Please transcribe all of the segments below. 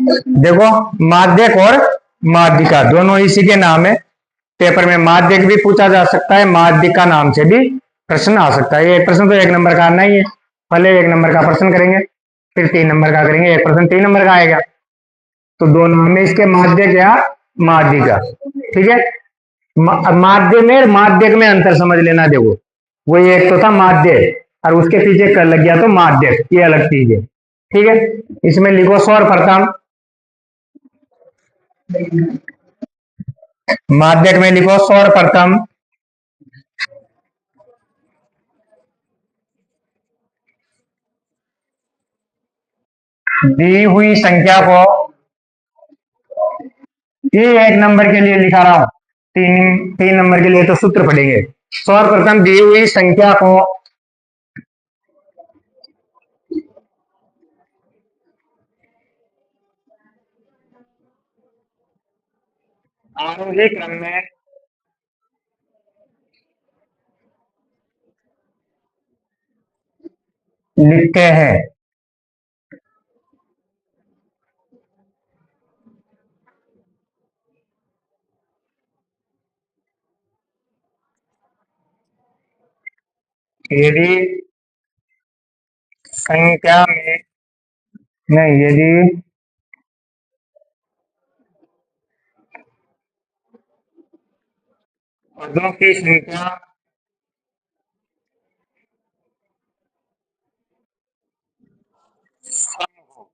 देखो, माध्यक और माध्यिका दोनों इसी के नाम है। पेपर में माध्यक भी पूछा जा सकता है, माध्यिका नाम से भी प्रश्न आ सकता है। ये प्रश्न तो 1 नंबर का आना ही है। पहले 1 नंबर का प्रश्न करेंगे, फिर 3 नंबर का करेंगे। एक प्रश्न 3 नंबर का आएगा। तो दो नाम है इसके, माध्यक या माध्यिका। ठीक है। माध्य में और माध्यक में अंतर समझ लेना। देखो, वो एक तो था माध्य और उसके पीछे कर लग गया तो माध्यक, ये अलग चीज है। ठीक है। इसमें लिखो सर्वप्रथम, माध्यक में लिखो सर्वप्रथम दी हुई संख्या को, ये 1 नंबर के लिए लिखा रहा हूं, 3 नंबर के लिए तो सूत्र पढ़ेंगे। सर्वप्रथम दी हुई संख्या को आरोही क्रम में लिखते हैं। यदि संख्या में, नहीं, यदि पदों की संख्या सम हो,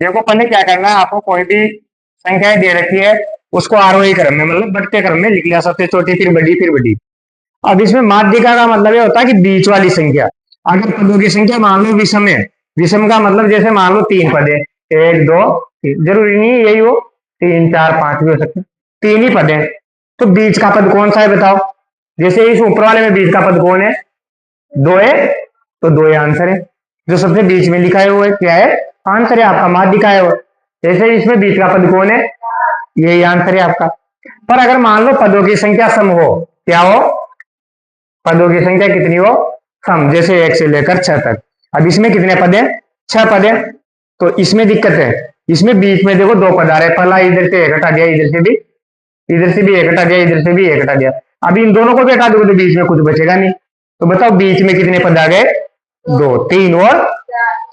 देखो पहले क्या करना है आपको, कोई भी संख्याएं दे रखी है उसको आरोही क्रम में, मतलब बढ़ते क्रम में लिख लिया, सबसे छोटी फिर बड़ी फिर बड़ी। अब इसमें माध्यिका का मतलब ये होता है कि बीच वाली संख्या। अगर पदों की संख्या मान लो विषम है, विषम का मतलब जैसे मान लो 3 पद है, 1 2 3, जरूरी नहीं यही हो, 3 4 5 भी हो सकते, 3 ही पद है। तो बीच का पद कौन सा है बताओ। जैसे इस ऊपर वाले में बीच का पद कौन है, 2 है, तो 2 आंसर है। जो सबसे बीच में लिखा है वो है क्या है, आंसर है आपका, माध्यिका है वो। जैसे इसमें बीच का पद कौन है, यही आंसर है आपका। पर अगर मान लो पदों की संख्या सम हो, क्या हो, पदों की संख्या कितनी हो, सम, जैसे 1 से लेकर 6 तक। अब इसमें कितने पद है, 6 पद है। तो इसमें दिक्कत है, इसमें बीच में देखो 2 पद आ रहे, पहला इधर से 1 हटा दिया, इधर से भी 1 हटा दिया, इधर से भी 1 हटा दिया। अब इन दोनों को भी हटा दोगे तो बीच में कुछ बचेगा नहीं। तो बताओ बीच में कितने पद आ गए, 2, 3 और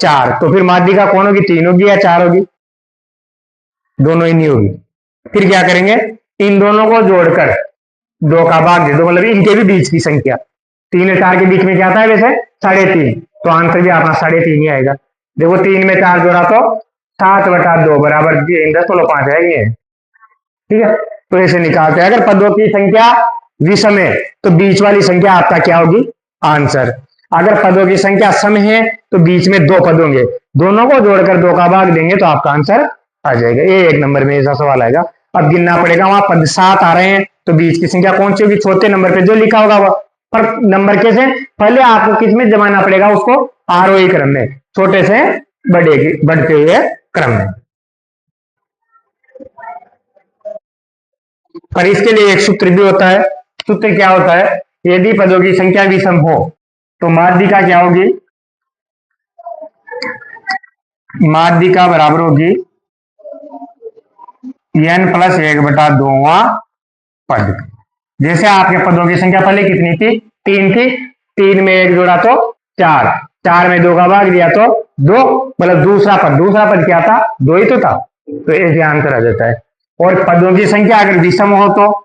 4। तो फिर माध्यिका कौन होगी, 3 होगी या 4 होगी, दोनों ही नहीं होगी। फिर क्या करेंगे, इन दोनों को जोड़कर 2 का भाग दे दो, मतलब इनके भी बीच की संख्या। 3 और 4 के बीच में क्या था वैसे, 3.5, तो आंसर भी अपना 3.5 ही आएगा। देखो 3 में 4 जोड़ा तो 7/2 बराबर 10.5 है। ठीक है। तो ऐसे निकालते हैं, अगर पदों की संख्या विषम है तो बीच वाली संख्या आपका क्या होगी, आंसर। अगर पदों की संख्या सम है तो बीच में 2 पद होंगे, दोनों को जोड़कर 2 का भाग देंगे तो आपका आंसर आ जाएगा। ये 1 नंबर में ऐसा सवाल आएगा। अब गिनना पड़ेगा, वहां पद 7 आ रहे हैं तो बीच की संख्या कौन सी होगी, छोटे नंबर पे जो लिखा होगा वह। पर नंबर कैसे, पहले आपको किस में जमाना पड़ेगा उसको, आरोही क्रम में, छोटे से बढ़ते हुए क्रम में। पर इसके लिए एक सूत्र भी होता है। सूत्र क्या होता है, यदि पदों की संख्या विषम हो तो माध्यिका क्या होगी, माध्यिका बराबर होगी n+1/2 पद। जैसे आपके पदों की संख्या पहले कितनी थी, 3 थी, 3 में 1 जोड़ा तो 4, 4 में 2 का भाग दिया तो 2, मतलब दूसरा पद क्या था, 2 ही तो था। तो ऐसे आंसर आ जाता है। और पदों की संख्या अगर विषम हो तो,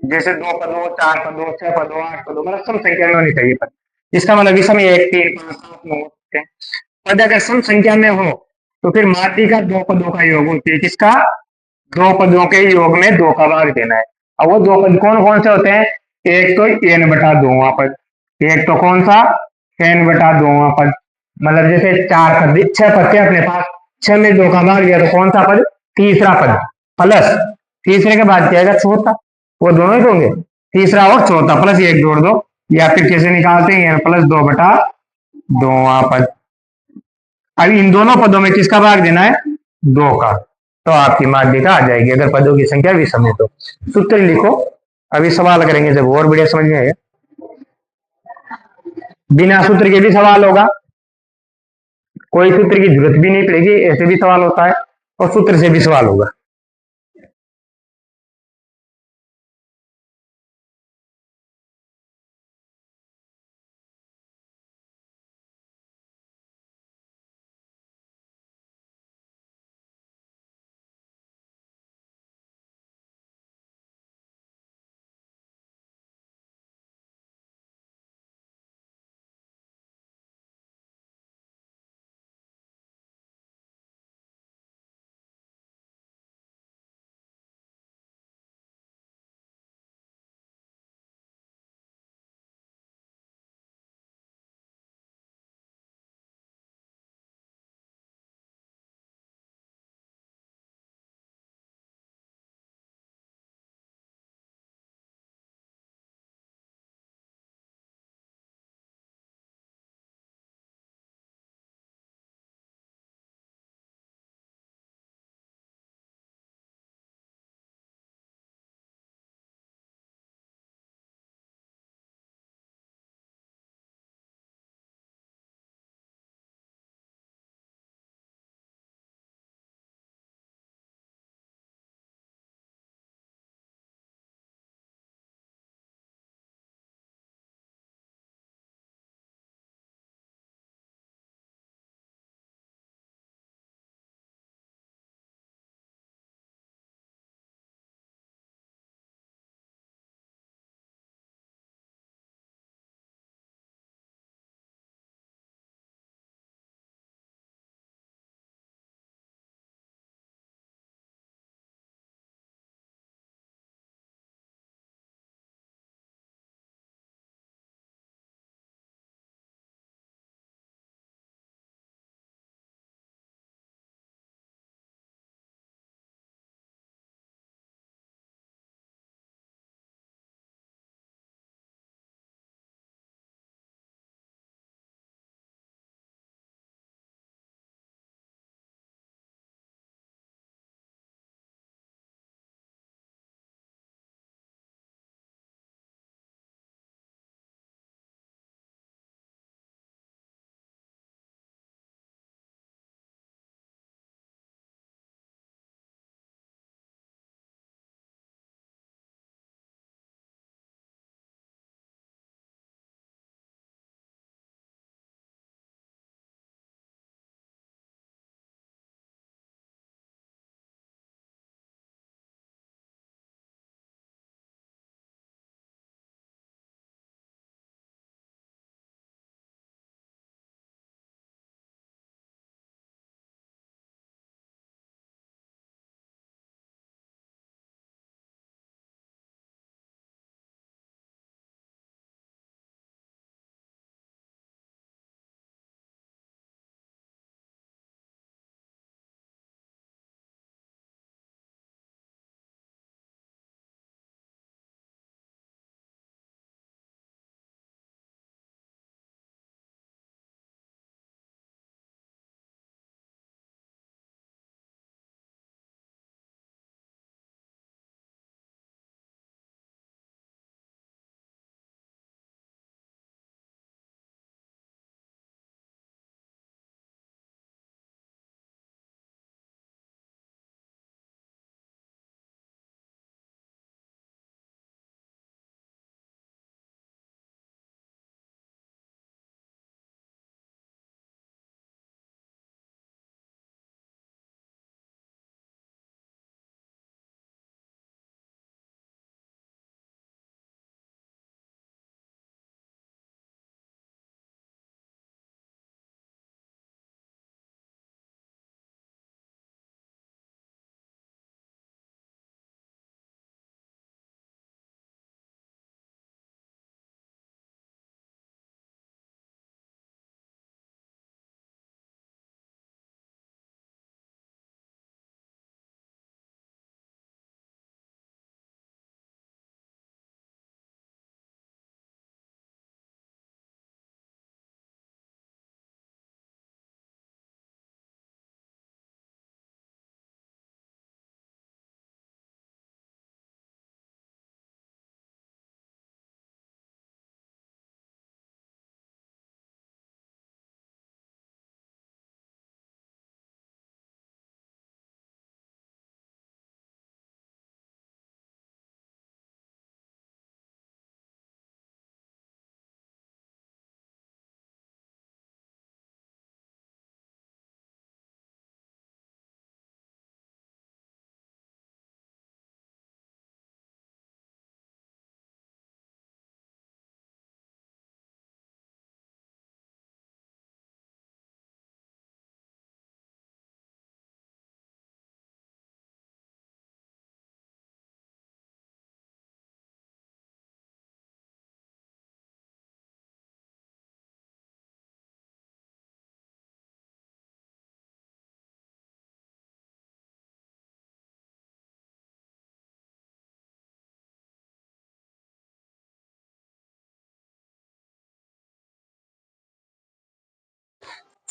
जैसे 2 पद हो, 4 पद हो, 6 पद हो, 8 पद हो, मतलब सम संख्या में होनी चाहिए पद। इसका मतलब विषम 1 3 5 7 9 10 पद अगर सम संख्या में हो तो फिर माध्यिका 2 पदों का योग होती है। किसका, 2 पदों के योग में 2 का भाग देना है। अब वो 2 पद कौन कौन से होते हैं, एक तो n/2 पद, एक तो कौन सा, n/2 पद। मतलब जैसे 4 पद, 6 पद थे अपने पास, 6 में 2 का भाग दिया तो कौन सा पद, तीसरा पद, प्लस तीसरे के बाद क्या आएगा, चौथा। वो दोनों ही होंगे, तीसरा और चौथा, प्लस 1 जोड़ दो। या फिर कैसे निकालते हैं, n+2/2 पद। अब इन दोनों पदों में किसका भाग देना है, 2 का। तो आपकी माध्यिका आ जाएगी, अगर पदों की संख्या विषम है तो। सूत्र लिखो, अभी सवाल करेंगे जब और बढ़िया समझ में आएगा। बिना सूत्र के भी सवाल होगा, कोई सूत्र की जरूरत भी नहीं पड़ेगी, ऐसे भी सवाल होता है, और सूत्र से भी सवाल होगा।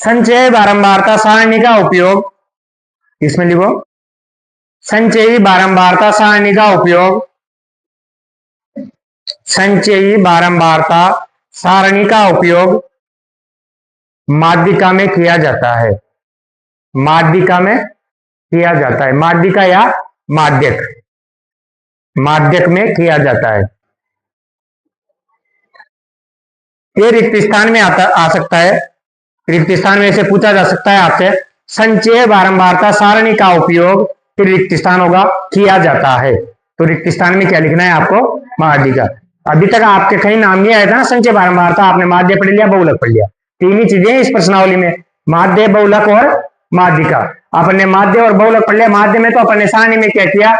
संचयी बारंबारता सारणी का उपयोग, इसमें लिखो संचयी बारंबारता सारणी का उपयोग, संचयी बारंबारता सारणी का उपयोग माध्यिका में किया जाता है, माध्यिका में किया जाता है, माध्यिका या माध्यक, माध्यक में किया जाता है। ये रिक्त स्थान में आ सकता है, रिक्त स्थान में से पूछा जा सकता है आपसे, संचयी बारंबारता सारणी का उपयोग, फिर रिक्त स्थान होगा किया जाता है, तो रिक्त स्थान में क्या लिखना है आपको, माध्यिका। अभी तक आपके कहीं नाम नहीं आया था ना संचय बारंबारता, आपने माध्य पढ़ लिया, बहुलक पढ़ लिया, तीन ही चीजें इस प्रश्नावली में, माध्य, बहुलक और माध्यिका। अपन माध्य और बहुलक पढ़ लिया। माध्य में तो अपन सारणी में क्या किया,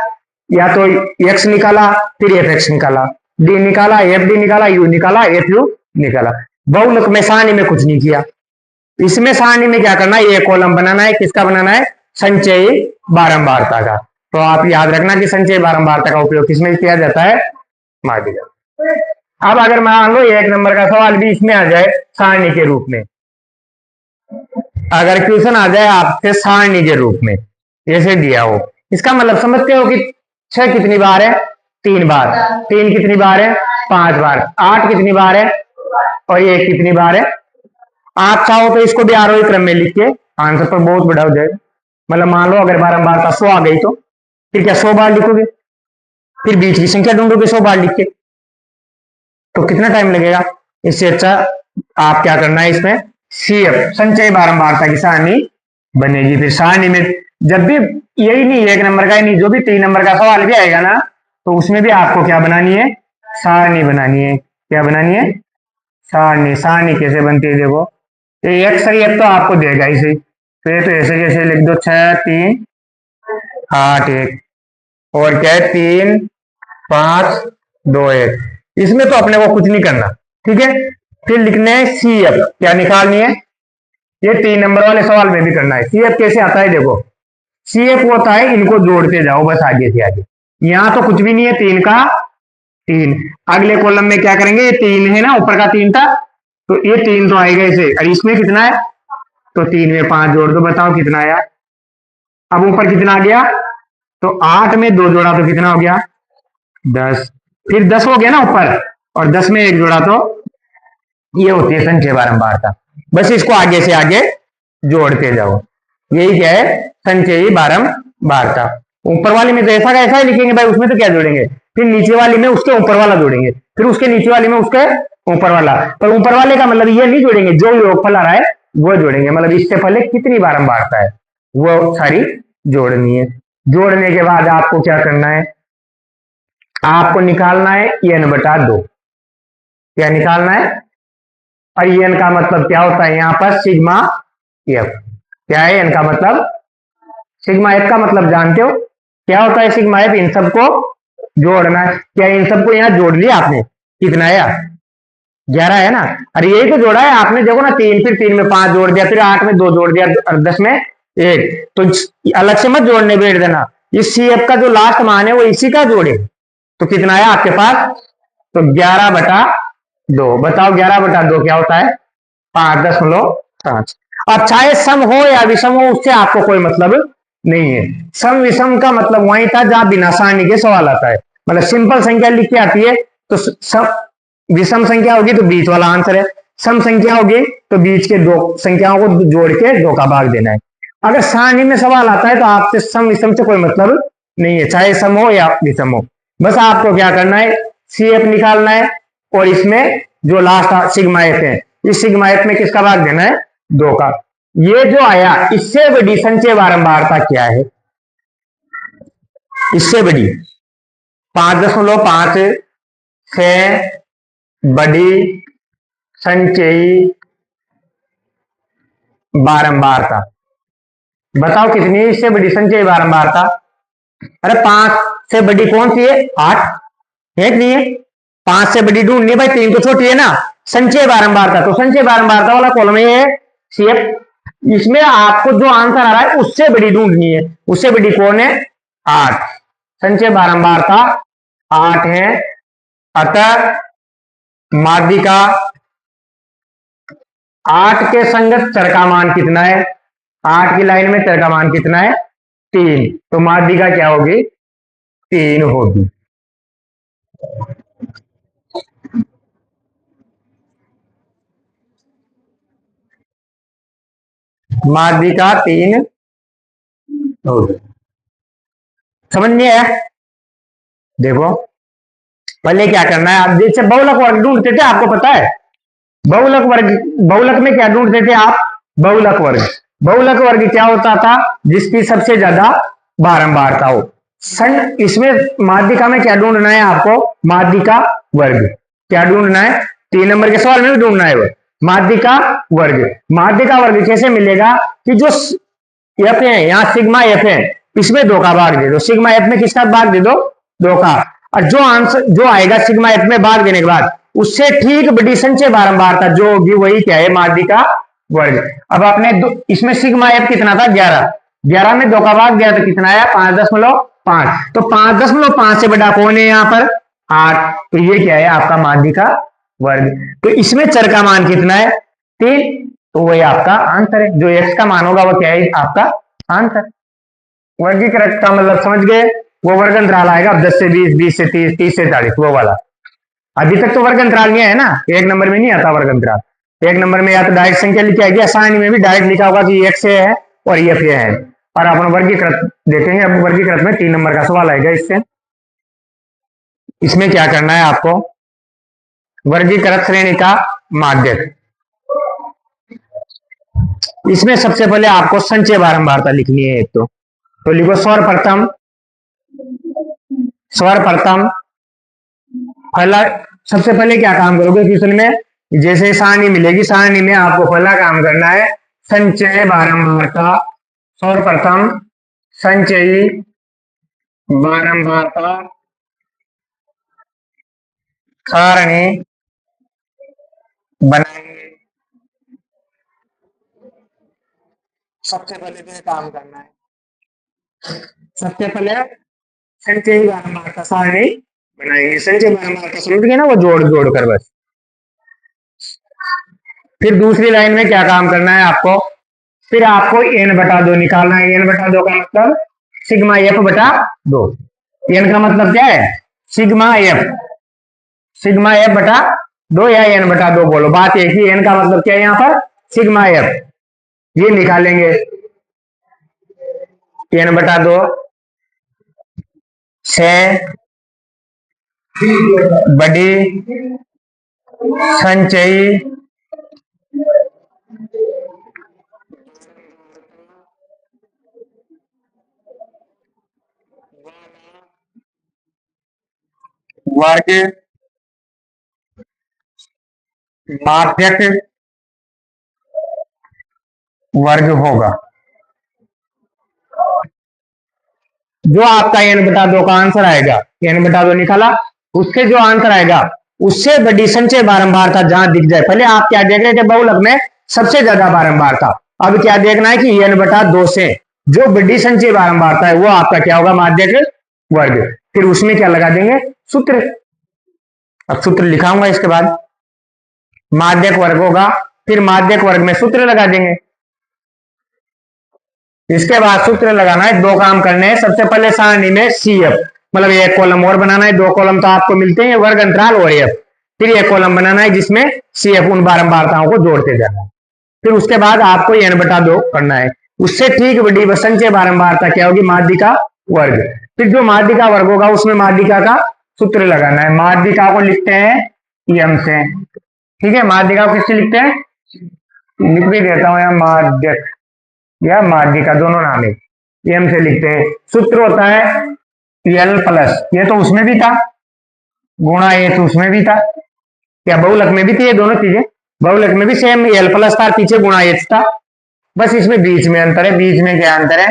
या तो एक्स निकाला, फिर एफ एक्स निकाला, डी निकाला, एफ डी निकाला, यू निकाला, एफ यू निकाला। बहुलक में सारणी में कुछ नहीं किया। इसमें सारणी में क्या करना है, एक कॉलम बनाना है, किसका बनाना है, संचयी बारंबारता का। तो आप याद रखना कि संचयी बारंबारता का उपयोग किसमें किया जाता है, माध्यिका। अब अगर मान लो एक नंबर का सवाल भी इसमें आ जाए सारणी के रूप में, अगर क्वेश्चन आ जाए आपसे सारणी के रूप में जैसे दिया हो, इसका मतलब समझते हो कि 6 कितनी बार है, 3 बार, 3 कितनी बार है, 5 बार, 8 कितनी बार है, और 1 कितनी बार है। आप चाहो तो इसको भी आरोही क्रम में लिख के आंसर पर बहुत बड़ा हो जाएगा। मतलब मान लो अगर बारंबारता 100 आ गई तो फिर क्या 100 बार लिखोगे, फिर बीच की संख्या ढूंढोगे 100 बार लिख के, तो कितना टाइम लगेगा। इससे अच्छा आप क्या करना है, इसमें सीएफ संचयी बारंबारता की सारणी बनेगी। फिर सारणी में जब भी यही नहीं, एक नंबर का ही नहीं, जो भी 3 नंबर का सवाल भी आएगा ना, तो उसमें भी आपको क्या बनानी है, सारणी बनानी है। क्या बनानी है, सारणी। सारणी कैसे बनती है देखो, ये अक्सर ये तो आपको देगा इसे, तो ये तो ऐसे जैसे लिख दो 6 3 8 1, और क्या है 3 5 2 1। इसमें तो अपने को कुछ नहीं करना, ठीक है। फिर लिखने है सीएफ, क्या निकालनी है, ये 3 नंबर वाले सवाल में भी करना है। सीएफ कैसे आता है देखो, सीएफ होता है इनको जोड़ते जाओ बस आगे से आगे। यहां तो कुछ भी नहीं है, 3 का 3, अगले कॉलम में क्या करेंगे, ये 3 है ना, ऊपर का 3 था, तो ये 3 तो आएगा इसे, और इसमें कितना है, तो 3 में 5 जोड़ दो, बताओ कितना आया। अब ऊपर कितना आ गया, तो 8 में 2 जोड़ा तो कितना हो गया, 10, फिर 10 हो गया ना ऊपर, और 10 में 1 जोड़ा तो ये होती है संचय बारंबारता। बस इसको आगे से आगे जोड़ते जाओ, यही क्या है, संचयी बारंबारता। ऊपर वाली में तो ऐसा का ऐसा ही लिखेंगे भाई, उसमें तो क्या जोड़ेंगे, फिर नीचे वाली में उसके ऊपर वाला जोड़ेंगे, फिर उसके नीचे वाली में उसके ऊपर वाला। पर ऊपर वाले का मतलब ये नहीं जोड़ेंगे, जो योगफल आ रहा है वो जोड़ेंगे, मतलब इससे पहले कितनी बारंबारता है वो सारी जोड़नी है। जोड़ने के बाद आपको क्या करना है, आपको निकालना है n बटा 2। क्या निकालना है, और n का मतलब क्या होता है यहाँ पर, सिग्मा एफ। क्या है n का मतलब, सिग्मा एफ का मतलब जानते हो क्या होता है, सिग्मा एफ इन सबको जोड़ना है। क्या इन सबको यहाँ जोड़ लिया आपने, कितना है, 11 है ना, अरे यही तो जोड़ा है आपने, देखो ना 3, फिर 3 में 5 जोड़ दिया, फिर 8 में 2 जोड़ दिया, और 10 में 1, तो अलग से मत जोड़ने बैठ देना, इस सी एफ का जो लास्ट मान है वो इसी का जोड़े, तो कितना है आपके पास, तो 11 बटा 2। बताओ 11 बटा 2 क्या होता है, 5.5। अब चाहे सम हो या विषम हो, उससे आपको कोई मतलब नहीं है। सम विषम का मतलब वही था जहां बिना सारणी के सवाल आता है, मतलब सिंपल संख्या लिख के आती है, तो विषम संख्या होगी तो बीच वाला आंसर है, सम संख्या होगी तो बीच के 2 संख्याओं को जोड़ के 2 का भाग देना है। अगर सारणी में सवाल आता है तो आपसे सम विषम से कोई मतलब नहीं है, चाहे सम हो या विषम हो। बस आपको क्या करना है, सी एफ निकालना है, और इसमें जो लास्ट सिग्मा एफ है, इस सिग्मा एफ में किसका भाग देना है, 2 का। ये जो आया इससे बड़ी संचय बारंबारता क्या है, इससे बड़ी 5.5 से बड़ी संचयी बारंबारता, बताओ कितनी है इससे बड़ी संचयी बारंबारता। अरे 5 से बड़ी कौन सी है, 8 है कि नहीं है, 5 से बड़ी ढूंढनी भाई, 3 तो छोटी है ना। संचय बारंबारता, तो संचय बारंबारता वाला कॉलम है सीएफ, इसमें आपको जो आंसर आ रहा है उससे बड़ी ढूंढनी है, उससे बड़ी कौन है, 8। संचय बारंबारता 8 है, अतः माध्यिका 8 के संगत चर का मान कितना है? 8 की लाइन में चर का मान कितना है? 3। तो माध्यिका क्या होगी? 3 होगी। माध्यिका 3 होगी। समझ में आया? देखो पहले क्या करना है, आप जैसे बहुलक वर्ग ढूंढते थे, आपको पता है बहुलक वर्ग, बहुलक में क्या ढूंढते थे आप? बहुलक वर्ग। बहुलक वर्ग क्या होता था? जिसकी सबसे ज्यादा बारंबारता हो। इसमें माध्यिका में क्या ढूंढना है आपको? माध्यिका वर्ग। क्या ढूंढना है? 3 नंबर के सवाल में भी ढूंढना है वो माध्यिका वर्ग। माध्यिका वर्ग कैसे मिलेगा? कि जो एफ है, यहाँ सिग्मा एफ है, इसमें 2 का भाग दे दो। सिग्मा एफ में किसका भाग दे दो? 2 का। और जो आंसर जो आएगा सिग्मा एफ में भाग देने के बाद, उससे ठीक बड़ी संचय बारंबारता जो होगी वही क्या है? माध्यिका वर्ग। अब आपने इसमें सिग्मा एफ कितना था? 11। 11 में 2 का भाग दिया तो कितना आया? 5.5। तो 5.5 से बड़ा कौन है यहाँ पर? 8। तो ये क्या है? आपका माध्यिका वर्ग। तो इसमें चर का मान कितना है? 3। तो वही आपका आंसर है। जो एक्स का मान होगा वो क्या है? आपका आंसर। वर्गीकृत का मतलब समझ गए? वो वर्ग अंतराल आएगा 10 से 20, 20 से 30, 30 से 40, वो वाला। अभी तक तो वर्ग अंतराल नहीं है ना, 1 नंबर में नहीं आता वर्ग अंतराल। 1 नंबर में या तो डायरेक्ट संख्या लिखी आएगी, आसानी में भी डायरेक्ट लिखा होगा कि एक्स है और एफ है। और अपन वर्गीकृत देखेंगे। अब वर्गीकृत में 3 नंबर का सवाल आएगा इससे। इसमें क्या करना है आपको? वर्गीकृत श्रेणी का माध्यक। इसमें सबसे पहले आपको संचय बारंबारता लिखनी है एक। तो लिखो सर्वप्रथम, सर्वप्रथम पहला, सबसे पहले क्या काम करोगे क्वेश्चन में? जैसे सारणी मिलेगी, सारणी में आपको पहला काम करना है संचय बारंबारता। सर्वप्रथम संचयी बारंबारता सारणी बनाएंगे। सबसे पहले तो काम करना है, सबसे पहले संचयी बारंबारता सारणी बनाएंगे। संचय बारंबारता समझ गए ना? वो जोड़ जोड़ कर बस। फिर दूसरी लाइन में क्या काम करना है आपको? फिर आपको n बटा 2 निकालना है। n बटा 2 का मतलब सिग्मा एफ बटा 2। n का मतलब क्या है? Sigma F. सिग्मा एफ बटा 2 या n बटा 2 बोलो, बात एक ही। n का मतलब क्या है यहाँ पर? Sigma F. ये निकालेंगे n बटा 2 से बड़ी संचयी वर्ग माध्यक वर्ग होगा। जो आपका n बटा 2 का आंसर आएगा, n बटा 2 निकाला, उसके जो आंसर आएगा उससे बड़ी संचय बारंबारता जहां दिख जाए। पहले आप क्या देख रहे थे? बहुलक में सबसे ज्यादा बारंबारता। अब क्या देखना है कि n बटा 2 से जो बड़ी संचय बारंबारता है वो आपका क्या होगा? माध्यक वर्ग। फिर उसमें क्या लगा देंगे? सूत्र। अब सूत्र लिखाऊंगा इसके बाद। माध्यक वर्ग होगा, फिर माध्यक वर्ग में सूत्र लगा देंगे। इसके बाद सूत्र लगाना है, 2 काम करने हैं। सबसे पहले सारणी में सी एफ, मतलब एक कॉलम और बनाना है। 2 कॉलम तो आपको मिलते हैं, वर्ग अंतराल और एफ। फिर एक कॉलम बनाना है जिसमें सी एफ, उन बारंबारताओं को जोड़ते जाना है। फिर उसके बाद आपको n बटा 2 करना है। उससे ठीक बड़ी संचय बारंबारता क्या होगी? माध्यिका वर्ग। फिर जो माध्यिका वर्ग होगा उसमें माध्यिका का सूत्र लगाना है। माध्यिका को लिखते हैं एम से, ठीक है? माध्यिका को किससे लिखते हैं? लिख भी देता हूं यहाँ, माध्यक या माध्यिका दोनों नाम है। एम से लिखते हैं। सूत्र होता है एल प्लस, ये तो उसमें भी था, गुणा ये तो उसमें भी था। क्या बहुलक में भी थी ये दोनों चीजें? बहुलक में भी सेम एल प्लस था, पीछे गुणा एच था। बस इसमें बीच में अंतर है। बीच में क्या अंतर है?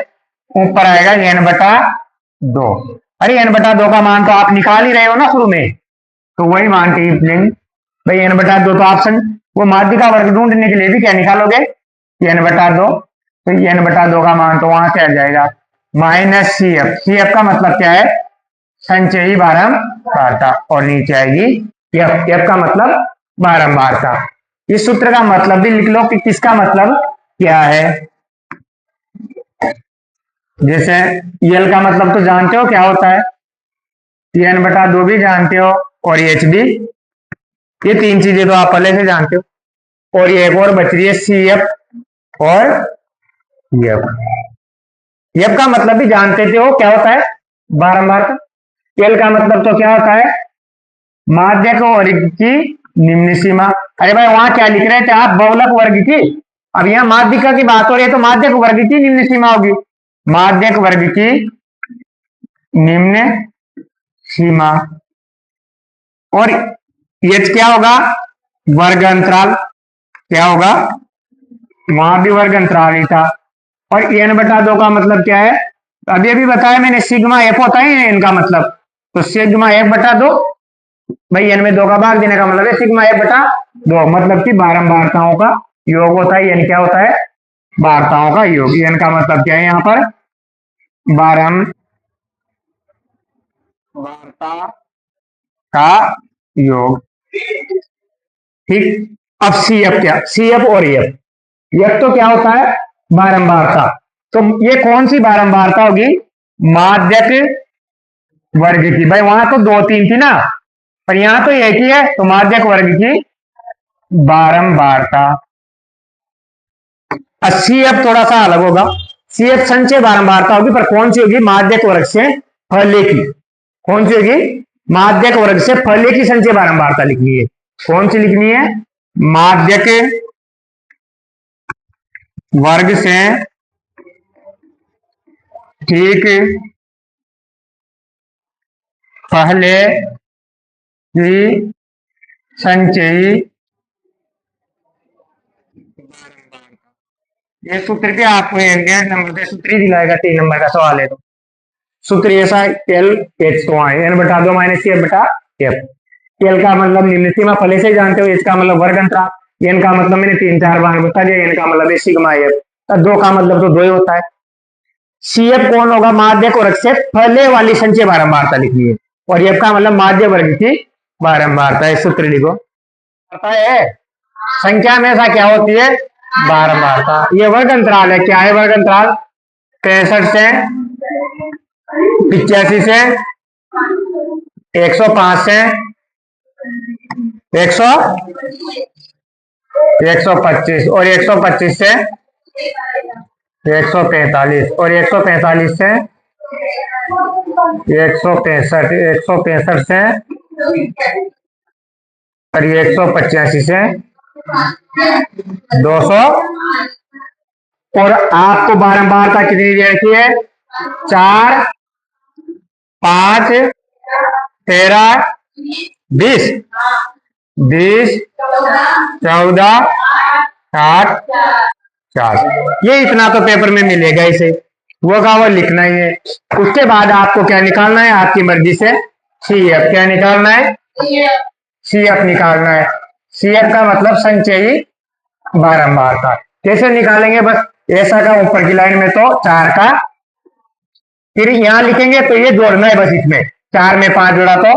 ऊपर आएगा n बटा 2। अरे n बटा 2 का मान तो आप निकाल ही रहे हो ना शुरू में, तो वही मान टिप लेंगे भाई। n बटा 2 तो ऑप्शन, वो माध्यिका वर्ग ढूंढने के लिए भी क्या निकालोगे? n बटा 2। तो n बटा 2 का मान तो वहां से आ जाएगा minus C F. C F का मतलब क्या है? संचयी बारंबारता। और नीचे आएगी एफ, एफ का मतलब बारंबारता। इस सूत्र का मतलब भी लिख लो कि किसका मतलब क्या है। जैसे यल का मतलब तो जानते हो क्या होता है, एन बटा 2 भी जानते हो, और एच भी, ये तीन चीजें तो आप पहले से जानते हो। और ये एक और बच रही है सी एफ और एफ। एफ का मतलब भी जानते थे हो क्या होता है, बारंबार का। एल का मतलब तो क्या होता है, माध्यक वर्ग की निम्न सीमा। अरे भाई वहां क्या लिख रहे थे आप, बहुलक वर्ग की। अब यहाँ माध्यिका की बात हो रही है तो माध्यक वर्ग की निम्न सीमा होगी, माध्यक वर्ग की निम्न सीमा। और ये क्या होगा, वर्ग अंतराल। क्या होगा, वहां भी वर्ग अंतराल ही था। और एन बटा 2 का मतलब क्या है, अभी अभी बताया मैंने, सिग्मा एफ होता है इनका मतलब। तो सिग्मा एफ बटा 2, भाई एन में 2 का भाग देने का मतलब है सिग्मा एफ बटा 2, मतलब कि बारंबारताओं का योग होता है। एन क्या होता है, वार्ताओं का योग। एन का मतलब क्या है यहाँ पर, वार्ता का योग। ठीक। अब सी एफ क्या, सी एफ और एफ तो क्या होता है, बारंबारता। तो ये कौन सी बारंबारता होगी, माध्यक वर्ग की। भाई वहां तो 2 3 थी ना, पर यहां तो एक ही है, तो माध्यक वर्ग की बारंबारता। सी एफ थोड़ा सा अलग होगा, सी एफ संचय बारंबारता होगी, पर कौन सी होगी, माध्यक वर्ग से फले की। कौन सी होगी, माध्यक वर्ग से फले की संचय बारंबारता लिखनी है। कौन सी लिखनी है, माध्यक वर्ग से ठीक पहले की संचयी। ये सूत्र भी आपको 1.5 नंबर का सूत्र ही दिलाएगा, 3 नंबर का सवाल है तो। सूत्र ऐसा, एल एच तो आए एन बटा 2 माइनस एफ बटा एफ। एल का मतलब निम्न सीमा पहले से जानते हो, एच का मतलब वर्ग अंतराल, एन का मतलब मैंने 3 4 बार बता दिया, एन का मतलब है सिग्मा एफ। 2 का मतलब तो 2 ही होता है। सी एफ कौन होगा, माध्यक वर्ग से फले वाली संचय बारंबारता लिखनी है, और एफ का मतलब माध्य वर्ग की बारंबारता है। सूत्र लिखो, पता है संख्या में ऐसा क्या होती है, बारंबारता। ये वर्ग अंतराल है, क्या है वर्ग अंतराल, 65 से 85 से 105 से 100 125 और 125 से 145 और 145 से 165, 165 से और 185 से 200। और आपको बारंबारता कितनी दे रखी है, 4 5 13 20 20 14 8 4। ये इतना तो पेपर में मिलेगा इसे, वो का वो लिखना ही है। उसके बाद आपको क्या निकालना है, आपकी मर्जी से सी एफ। क्या निकालना है, सी एफ निकालना है। सी एफ का मतलब संचयी बारंबारता। कैसे निकालेंगे, बस ऐसा का ऊपर की लाइन में तो 4 का, फिर यहां लिखेंगे तो ये जोड़ना है बस इसमें। 4 में 5 जोड़ा तो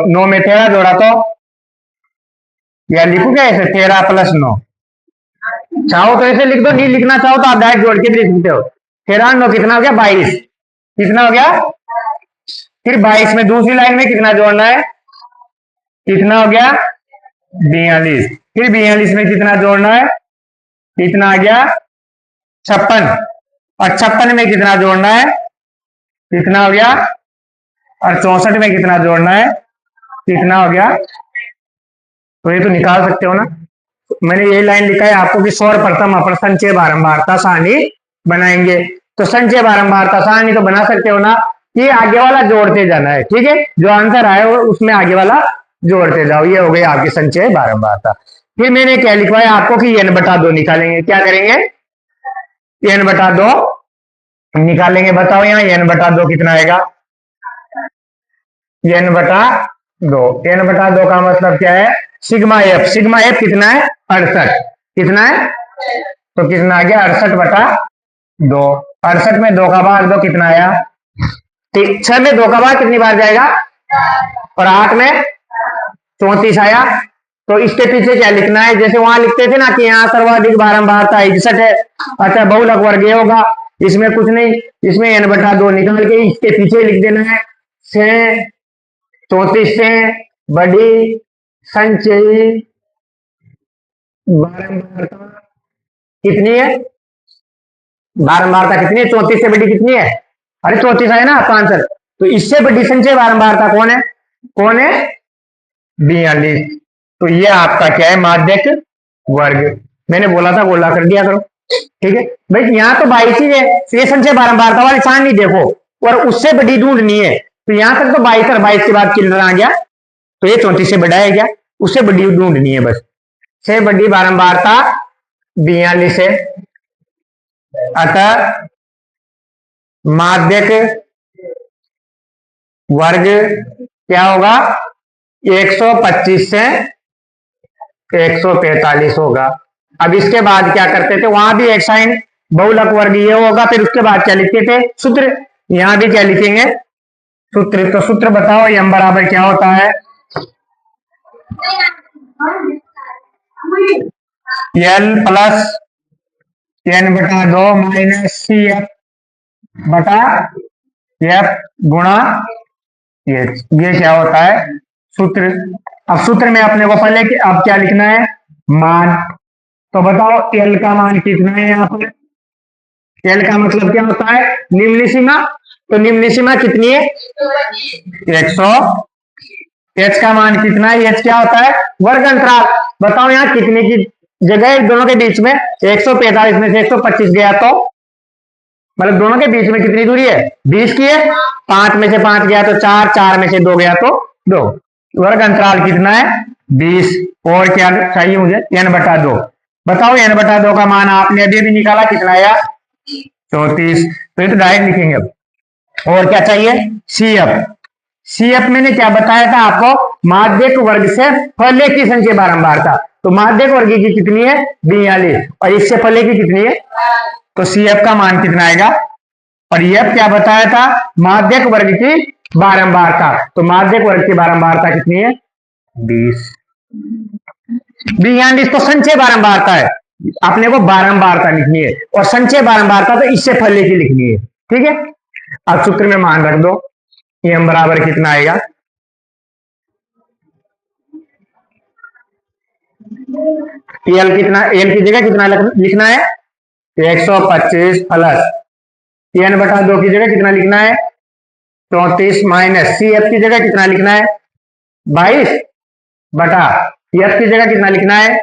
9 में 13 जोड़ा तो, या लिखोगे ऐसे 13 + 9। चाहो तो ऐसे लिख दो, नहीं लिखना चाहो तो आप डायरेक्ट जोड़ के भी लिख सकते हो। 13 9 कितना हो गया, 22। कितना हो गया, फिर 22 में दूसरी लाइन में कितना जोड़ना है, कितना हो गया 42। फिर 42 में कितना जोड़ना है, कितना आ गया 56। और 56 में कितना जोड़ना है, कितना हो गया, और 64 में कितना जोड़ना है, कितना हो गया। तो ये तो निकाल सकते हो ना। मैंने ये लाइन लिखा है आपको कि सर्वप्रथम अपन संचय बारंबारता सारणी बनाएंगे। तो संचय बारंबारता सारणी तो बना सकते हो ना, ये आगे वाला जोड़ते जाना है। ठीक है, जो आंसर आए उसमें आगे वाला जोड़ते जाओ। ये हो गई आपकी संचय बारंबारता। फिर मैंने क्या लिखवाया आपको कि एन बटा 2 निकालेंगे। क्या करेंगे, एन बटा 2 निकालेंगे। बताओ यहाँ एन बटा 2 कितना आएगा, एन बटा 2। एन बटा 2 का मतलब क्या है, सिग्मा एफ। सिग्मा एफ कितना है, 68। कितना है, तो कितना आ गया 68 बटा 2। 68 में 2 का भाग 2 कितना आया, 6 में 2 का भाग कितनी बार जाएगा, और 8 में 34 आया। तो इसके पीछे क्या लिखना है, जैसे वहां लिखते थे ना कि यहाँ सर्वाधिक बारंबारता 61 है। अच्छा बहुलक वर्ग ये होगा, इसमें कुछ नहीं, इसमें n/2 निकाल के इसके पीछे लिख देना है। से 34 से बड़ी संचयी बारंबारता कितनी है, बारंबारता कितनी है, 34 से बड़ी कितनी है, अरे 34 है ना आपका आंसर। तो इससे बड़ी संचय बारंबारता कौन है, कौन है, 42। तो ये आपका क्या है, माध्यक वर्ग। मैंने बोला था गोला कर दिया करो, ठीक है भाई। यहाँ तो 22 ही है, तो ये संचय बारंबारता वाली सारणी देखो, और उससे बड़ी ढूंढनी है। तो यहाँ तक तो 22 और 22 के बाद चिल्ड्रन आ गया, तो ये 34 से बड़ा है क्या, उससे बड़ी ढूंढनी है बस। से बड़ी बारंबारता 42 है, अतः माध्यक वर्ग क्या होगा, 125 से 145 होगा। अब इसके बाद क्या करते थे, वहां भी एक साइन बहुलक वर्ग ये होगा, फिर उसके बाद क्या लिखते थे, सूत्र। यहां भी क्या लिखेंगे, सूत्र। तो सूत्र बताओ, m बराबर क्या होता है, L plus n/2 minus CF बटा F गुणा ये क्या होता है, सूत्र। अब सूत्र में अपने को पहले कि अब क्या लिखना है, मान। तो बताओ L का मान कितना है, यहाँ पर L का मतलब क्या होता है, निम्न सीमा। तो निम्न सीमा कितनी है, 100। H का मान कितना है, H क्या होता है, वर्ग अंतराल। बताओ यहाँ कितने की जगह दोनों के बीच में, 145 में से 125 गया तो मतलब दोनों के बीच में कितनी दूरी है, 20 की है। 5 में से 5 गया तो 4, 4 में से 2 गया तो 2। वर्ग अंतराल कितना है, 20। और क्या चाहिए मुझे, n/2। बताओ n/2 का मान आपने अभी भी निकाला, कितना आया, 34। तो ये तो डायरेक्ट लिखेंगे अब। और क्या चाहिए, CF। CF मैंने क्या बताया था आपको, माध्यक वर्ग से फले की संचय बारंबारता। तो माध्यक वर्ग की कितनी है, 42, और इससे फले की कितनी है, तो CF का मान कितना आएगा। और यह क्या बताया था, माध्यक वर्ग की बारंबारता। तो माध्यक वर्ग की बारंबारता कितनी है, 20। 42 तो संचय बारंबारता है, अपने को बारंबारता लिखनी है, और संचय बारंबारता तो इससे फले की लिखनी है, ठीक है। अब सूत्र में मान रख दो, m बराबर कितना आएगा, L कितना, L की जगह कितना लिखना है, 125 प्लस n/2 की जगह कितना लिखना है, 34 माइनस CF की जगह कितना लिखना है, 22 बटा F की जगह कितना लिखना है,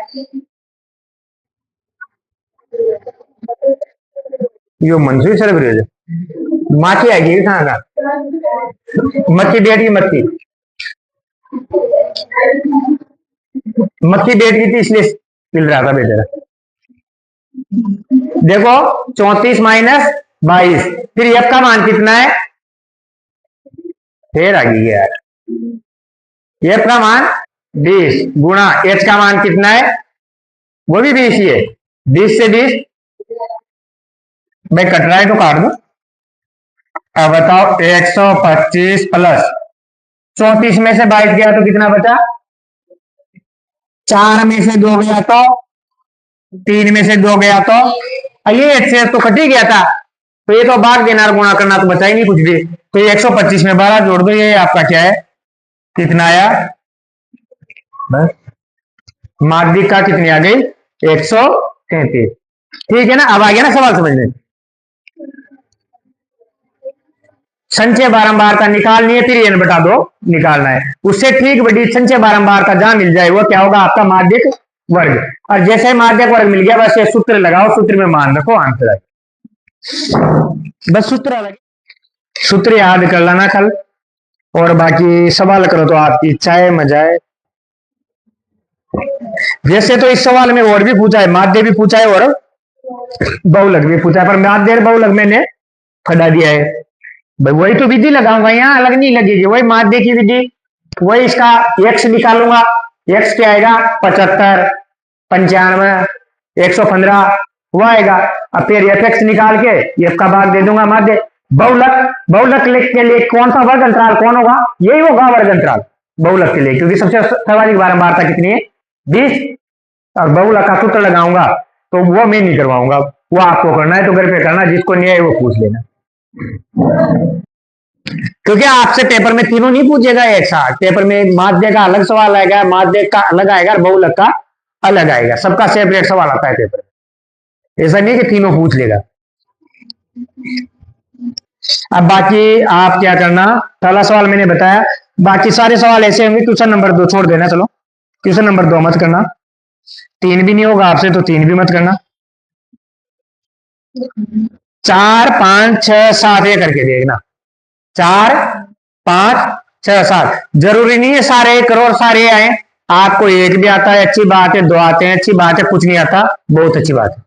यो मंसूरी सर माची आएगी कहाँ का, मक्खी बैठ गई, मक्खी बैठ गई थी इसलिए मिल रहा था बेचारा। देखो 34 माइनस 22, फिर F का मान कितना है, फिर आ गई यार, F का मान 20 गुणा H का मान कितना है, वो भी 20 ही है। 20 से 20 भाई कट रहा है तो काट दो। अब बताओ 125 प्लस 34 में से 22 गया तो कितना बचा, 4 में से 2 गया तो 3 में से 2 गया तो ये से तो कट ही गया था, तो ये तो भाग देना और गुणा करना तो बचा ही नहीं कुछ भी। तो ये 125 में 12 जोड़ दो, ये आपका क्या है, कितना आया, बस माध्यिक का कितनी आ गई, 133। ठीक है ना। अब आ गया ना सवाल समझने, संचय बारंबारता निकालनी है, फिर n/2 निकालना है। उससे ठीक बड़ी संचय बारंबारता जहां मिल जाए वो क्या होगा, आपका माध्यक वर्ग। और जैसे माध्यक वर्ग मिल गया बस ये सूत्र लगाओ, सूत्र में मान रखो, आंसर आए, बस सूत्र अलग, सूत्र याद कर लेना कल, और बाकी सवाल करो तो आपकी इच्छा है, मजा है। जैसे तो इस सवाल में और भी पूछा है, माध्य भी पूछा है और बहुलक भी पूछा है, पर माध्य और बहुलक मैंने खड़ा दिया है भाई, वही तो विधि लगाऊंगा, यहाँ अलग नहीं लगेगी, वही माध्य की विधि, वही इसका x निकालूंगा, x क्या आएगा, 75, 95, 115 वो आएगा। अब फिर fx निकाल के f का भाग दे दूंगा माध्य। बहुलक, बहुलक के लिए कौन सा वर्ग अंतराल कौन होगा, यही होगा वर्ग अंतराल बहुलक के लिए, क्योंकि सबसे सर्वाधिक बारंबारता कितनी है, 20 और बहुला का सूत्र लगाऊंगा तो वो मैं नहीं करवाऊंगा, वो आपको करना है तो घर पे करना, जिसको नहीं है वो पूछ लेना, क्योंकि आपसे पेपर में तीनों नहीं पूछेगा एक साथ। पेपर में माध्य का अलग सवाल आएगा, माध्य का अलग आएगा और बहुलक का अलग आएगा, सबका सेपरेट सवाल आता है पेपर में, ऐसा नहीं कि तीनों पूछ लेगा। अब बाकी आप क्या करना, पहला सवाल मैंने बताया, बाकी सारे सवाल ऐसे होंगे। क्वेश्चन नंबर 2 छोड़ देना, चलो क्वेश्चन नंबर 2 मत करना, 3 भी नहीं होगा आपसे तो 3 भी मत करना, 4 5 6 7 ये करके देखना, 4 5 6 7। जरूरी नहीं है सारे करो और सारे आए, आपको एक भी आता है अच्छी बात है, 2 आते हैं अच्छी बात है, कुछ नहीं आता बहुत अच्छी बात है,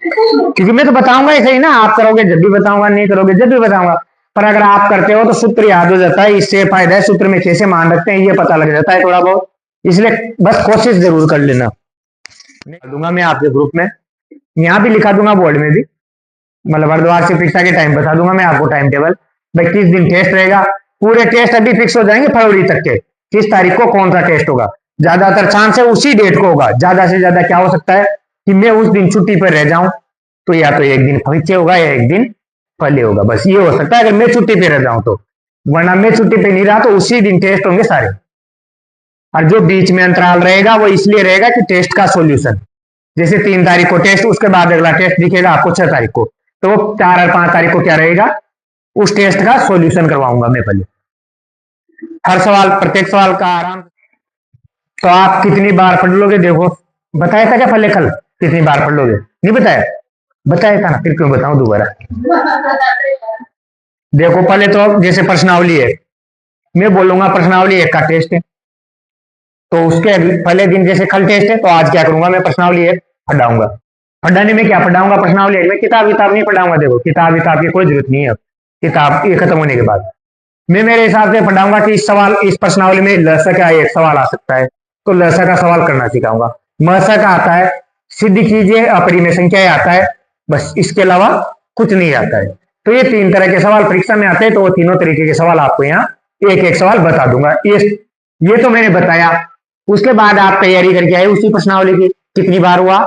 क्योंकि मैं तो बताऊंगा ऐसे ही ना, आप करोगे जब भी बताऊंगा, नहीं करोगे जब भी बताऊंगा, पर अगर आप करते हो तो सूत्र याद हो जाता है, इससे फायदा है सूत्र में कैसे मान रखते हैं ये पता लग जाता है थोड़ा बहुत, इसलिए बस कोशिश जरूर कर लेना। दूंगा मैं आपके ग्रुप में, यहाँ भी लिखा दूंगा बोर्ड में भी, मतलब अर्धवार्षिक परीक्षा के टाइम बता दूंगा मैं आपको टाइम टेबल, भाई किस दिन टेस्ट रहेगा, पूरे टेस्ट अभी फिक्स हो जाएंगे फरवरी तक के, किस तारीख को कौन सा टेस्ट होगा, ज्यादातर चांस है उसी डेट को होगा, ज्यादा से ज्यादा क्या हो सकता है कि मैं उस दिन छुट्टी पर रह जाऊं, तो या तो एक दिन पीछे होगा या एक दिन पहले होगा, बस ये हो सकता है अगर मैं छुट्टी पे रह जाऊं तो, वरना मैं छुट्टी पे नहीं रहा तो उसी दिन टेस्ट होंगे सारे, और जो बीच में अंतराल रहेगा वो इसलिए रहेगा कि टेस्ट का सॉल्यूशन, जैसे 3 तारीख को टेस्ट, उसके बाद अगला टेस्ट दिखेगा आपको 6 तारीख को, तो 4 और 5 तारीख को क्या रहेगा, उस टेस्ट का सॉल्यूशन करवाऊंगा मैं पहले, हर सवाल प्रत्येक सवाल का आराम। तो आप कितनी बार पढ़ लोगे, देखो बताया था क्या पहले कल, कितनी बार पढ़ लोगे, नहीं बताया, बताया था ना, फिर क्यों बताऊं दोबारा। देखो पहले तो जैसे प्रश्नावली है, मैं बोलूंगा प्रश्नावली 1 का टेस्ट है, तो उसके पहले दिन जैसे कल टेस्ट है तो आज क्या करूंगा मैं प्रश्नावली 1 पढ़ाऊंगा, पढ़ाने में क्या पढ़ाऊंगा प्रश्नावली 1 में, किताब नहीं पढ़ाऊंगा, देखो किताब की कोई जरूरत नहीं है, किताब ये खत्म होने के बाद मैं मेरे हिसाब से पढ़ाऊंगा कि इस सवाल इस प्रश्नावली में लसा का एक सवाल आ सकता है, तो लसा का सवाल करना सिखाऊंगा, मसा का आता है, सिद्ध कीजिए अपरिमेय संख्या आता है, बस इसके अलावा कुछ नहीं आता है। तो ये 3 तरह के सवाल परीक्षा में आते हैं, तो वो तीनों तरीके के सवाल आपको यहाँ एक एक सवाल बता दूंगा, ये तो मैंने बताया। उसके बाद आप तैयारी करके आए उसी प्रश्नावली की, कितनी बार हुआ,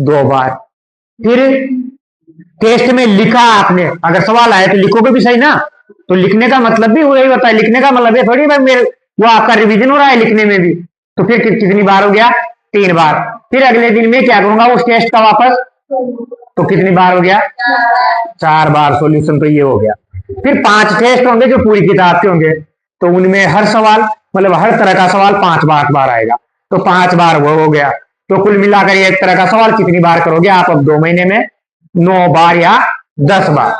2 बार। फिर टेस्ट में लिखा आपने, अगर सवाल आए तो लिखोगे भी सही ना, तो लिखने का मतलब भी वही होता है, लिखने का मतलब ये थोड़ी भाई मेरे वो आपका रिवीजन हो रहा है लिखने में भी, तो फिर कितनी बार हो गया, 3 बार। फिर अगले दिन में क्या करूंगा उस टेस्ट का वापस, तो कितनी बार हो गया, 4 बार सॉल्यूशन, तो ये हो गया। फिर 5 टेस्ट होंगे जो पूरी किताब के होंगे, तो उनमें हर सवाल मतलब हर तरह का सवाल 5 बार आएगा, तो 5 बार वो हो गया, तो कुल मिलाकर एक तरह का सवाल कितनी बार करोगे आप अब 2 महीने में, 9 बार या 10 बार।